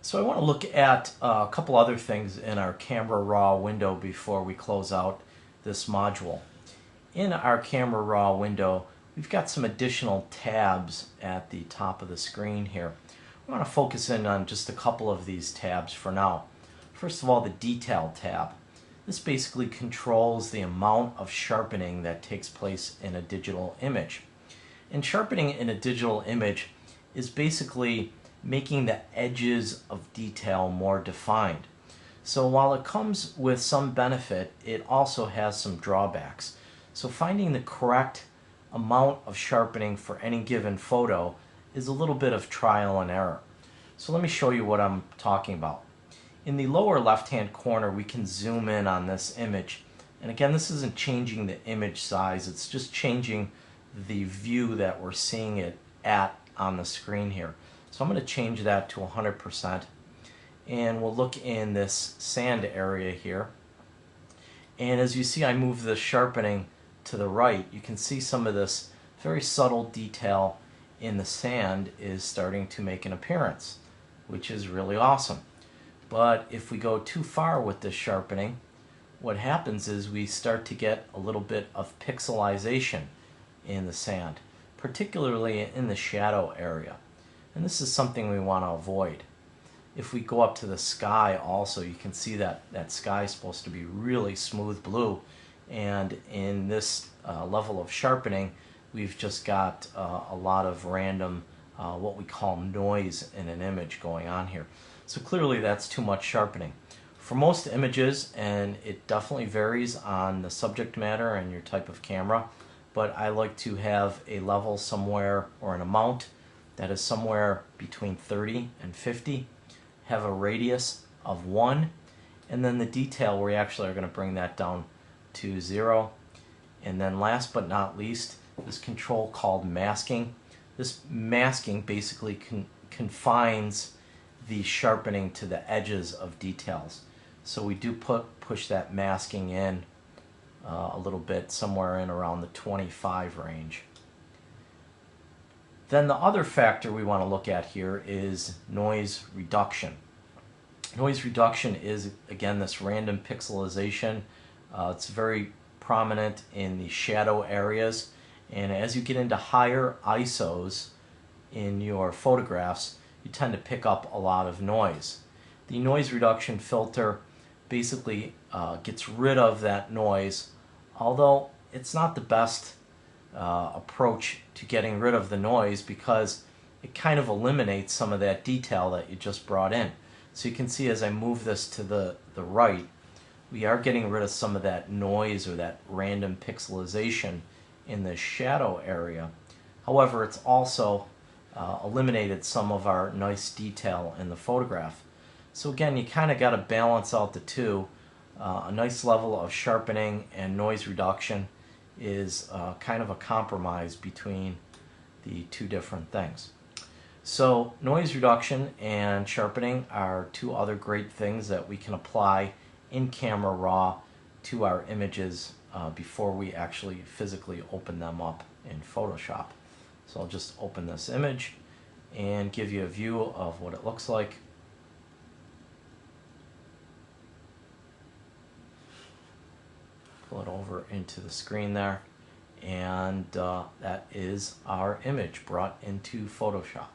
So I want to look at a couple other things in our Camera Raw window before we close out this module. In our Camera Raw window, we've got some additional tabs at the top of the screen here. We want to focus in on just a couple of these tabs for now. First of all, the Detail tab. This basically controls the amount of sharpening that takes place in a digital image. And sharpening in a digital image is basically making the edges of detail more defined. So while it comes with some benefit, it also has some drawbacks. So finding the correct amount of sharpening for any given photo is a little bit of trial and error. So let me show you what I'm talking about. In the lower left-hand corner, we can zoom in on this image. And again, this isn't changing the image size, it's just changing the view that we're seeing it at on the screen here. So I'm going to change that to 100%, and we'll look in this sand area here. And as you see, I move the sharpening to the right. You can see some of this very subtle detail in the sand is starting to make an appearance, which is really awesome. But if we go too far with this sharpening, what happens is we start to get a little bit of pixelization in the sand, particularly in the shadow area. And this is something we want to avoid. If we go up to the sky also, you can see that that sky is supposed to be really smooth blue, and in this level of sharpening we've just got a lot of random what we call noise in an image going on here. So clearly that's too much sharpening. For most images, and it definitely varies on the subject matter and your type of camera, but I like to have a level somewhere, or an amount that is somewhere between 30 and 50, have a radius of 1, and then the detail, we actually are going to bring that down to 0. And then last but not least, this control called masking. This masking basically confines the sharpening to the edges of details. So we do push that masking in a little bit, somewhere in around the 25 range. Then the other factor we want to look at here is noise reduction. Noise reduction is, again, this random pixelization. It's very prominent in the shadow areas, and as you get into higher ISOs in your photographs, you tend to pick up a lot of noise. The noise reduction filter basically gets rid of that noise, although it's not the best approach to getting rid of the noise, because it kind of eliminates some of that detail that you just brought in. So you can see as I move this to the right, we are getting rid of some of that noise or that random pixelization in the shadow area. However, it's also eliminated some of our nice detail in the photograph. So again, you kind of got to balance out the two. A nice level of sharpening and noise reduction is kind of a compromise between the two different things. So noise reduction and sharpening are two other great things that we can apply in Camera Raw to our images before we actually physically open them up in Photoshop. So I'll just open this image and give you a view of what it looks like. Pull it over into the screen there, and that is our image brought into Photoshop.